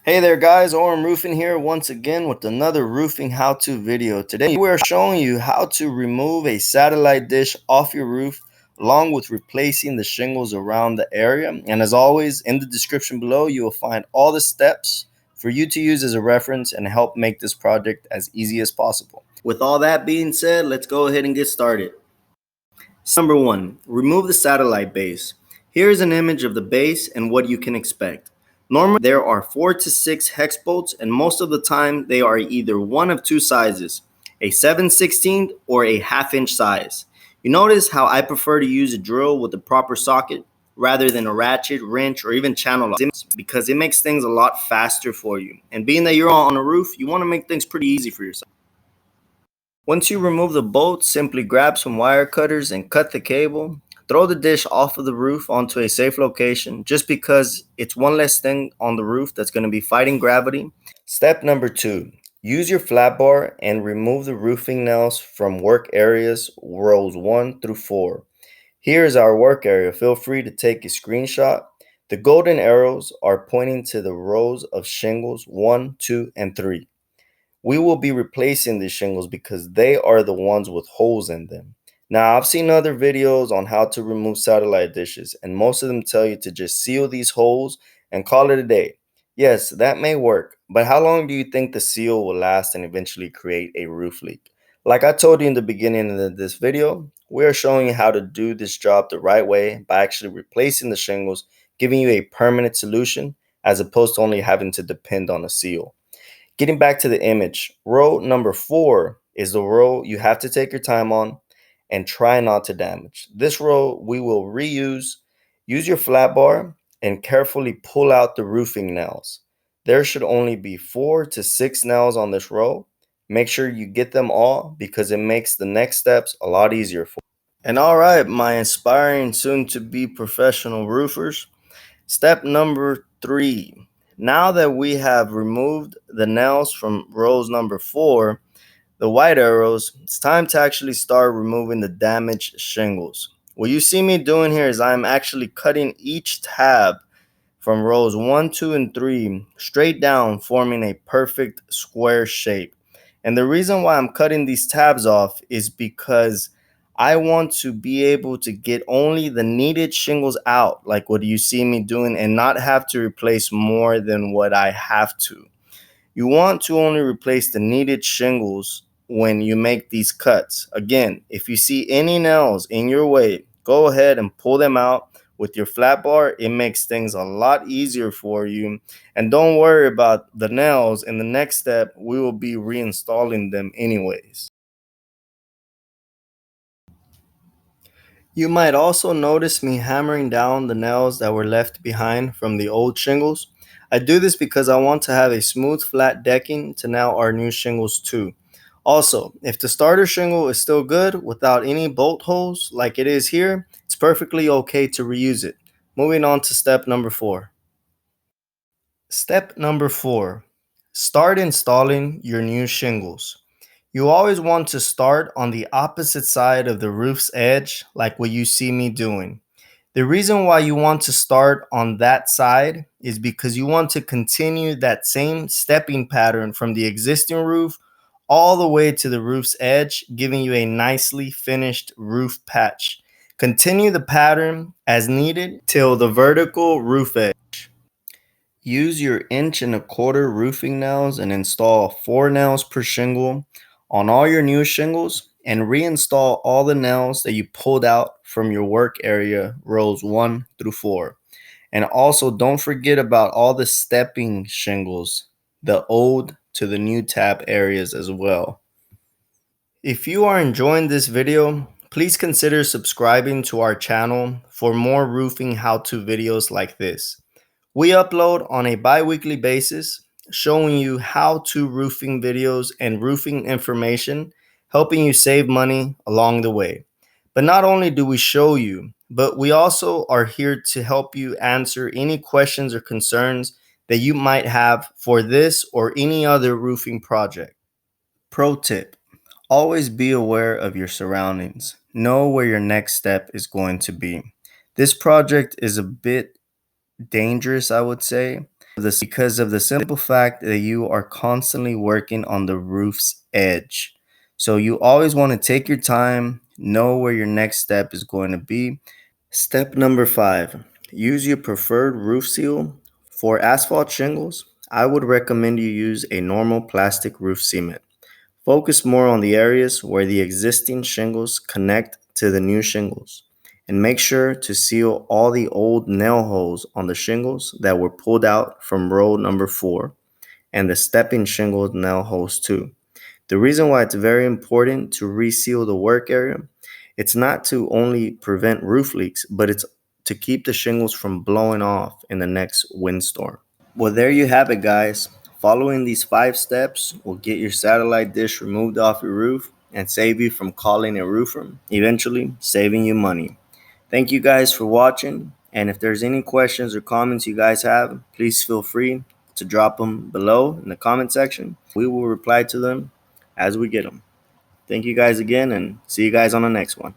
Hey there guys, Aurum Roofing here once again with another roofing how-to video. Today we are showing you how to remove a satellite dish off your roof along with replacing the shingles around the area. And as always, in the description below you will find all the steps for you to use as a reference and help make this project as easy as possible. With all that being said, let's go ahead and get started. Number 1, remove the satellite base. Here's an image of the base and what you can expect. Normally there are 4 to 6 hex bolts, and most of the time they are either one of two sizes, a 7/16 or a 1/2 inch size. You notice how I prefer to use a drill with the proper socket rather than a ratchet, wrench, or even channel lock, because it makes things a lot faster for you. And being that you're on a roof, you want to make things pretty easy for yourself. Once you remove the bolts, simply grab some wire cutters and cut the cable. Throw the dish off of the roof onto a safe location just because it's one less thing on the roof that's going to be fighting gravity. Step number 2. Use your flat bar and remove the roofing nails from work areas rows 1 through 4. Here is our work area. Feel free to take a screenshot. The golden arrows are pointing to the rows of shingles 1, 2, and 3. We will be replacing these shingles because they are the ones with holes in them. Now, I've seen other videos on how to remove satellite dishes, and most of them tell you to just seal these holes and call it a day. Yes, that may work, but how long do you think the seal will last and eventually create a roof leak? Like I told you in the beginning of this video, we are showing you how to do this job the right way by actually replacing the shingles, giving you a permanent solution as opposed to only having to depend on a seal. Getting back to the image, row number 4 is the row you have to take your time on and try not to damage. This row we will reuse. Use your flat bar and carefully pull out the roofing nails. There should only be 4 to 6 nails on this row. Make sure you get them all because it makes the next steps a lot easier for you. And all right, my inspiring soon to be professional roofers. Step number 3. Now that we have removed the nails from rows number 4, the white arrows, it's time to actually start removing the damaged shingles. What you see me doing here is I'm actually cutting each tab from rows 1, 2, and 3 straight down, forming a perfect square shape. And the reason why I'm cutting these tabs off is because I want to be able to get only the needed shingles out, like what you see me doing, and not have to replace more than what I have to. You want to only replace the needed shingles when you make these cuts. Again, if you see any nails in your way, go ahead and pull them out with your flat bar. It makes things a lot easier for you. And don't worry about the nails. In the next step, we will be reinstalling them anyways. You might also notice me hammering down the nails that were left behind from the old shingles. I do this because I want to have a smooth flat decking to now our new shingles too. Also, if the starter shingle is still good without any bolt holes like it is here, it's perfectly okay to reuse it. Moving on to step number 4. Step number 4. Start installing your new shingles. You always want to start on the opposite side of the roof's edge, like what you see me doing. The reason why you want to start on that side is because you want to continue that same stepping pattern from the existing roof all the way to the roof's edge, giving you a nicely finished roof patch. Continue the pattern as needed till the vertical roof edge. Use your 1.25" roofing nails and install 4 nails per shingle on all your new shingles, and reinstall all the nails that you pulled out from your work area rows 1 through 4. And also don't forget about all the stepping shingles, the old to the new tab areas as well. If you are enjoying this video, please consider subscribing to our channel for more roofing how-to videos like this. We upload on a bi-weekly basis, showing you how-to roofing videos and roofing information, helping you save money along the way. But not only do we show you, but we also are here to help you answer any questions or concerns that you might have for this or any other roofing project. Pro tip: always be aware of your surroundings. Know where your next step is going to be. This project is a bit dangerous, I would say. because of the simple fact that you are constantly working on the roof's edge. So you always want to take your time, know where your next step is going to be. Step number 5, use your preferred roof seal. For asphalt shingles, I would recommend you use a normal plastic roof cement. Focus more on the areas where the existing shingles connect to the new shingles, and make sure to seal all the old nail holes on the shingles that were pulled out from row number 4, and the stepping shingle nail holes too. The reason why it's very important to reseal the work area, it's not to only prevent roof leaks, but it's to keep the shingles from blowing off in the next windstorm. Well, there you have it, guys. Following these 5 steps will get your satellite dish removed off your roof and save you from calling a roofer, eventually saving you money. Thank you guys for watching, and if there's any questions or comments you guys have, please feel free to drop them below in the comment section. We will reply to them as we get them. Thank you guys again, and see you guys on the next one.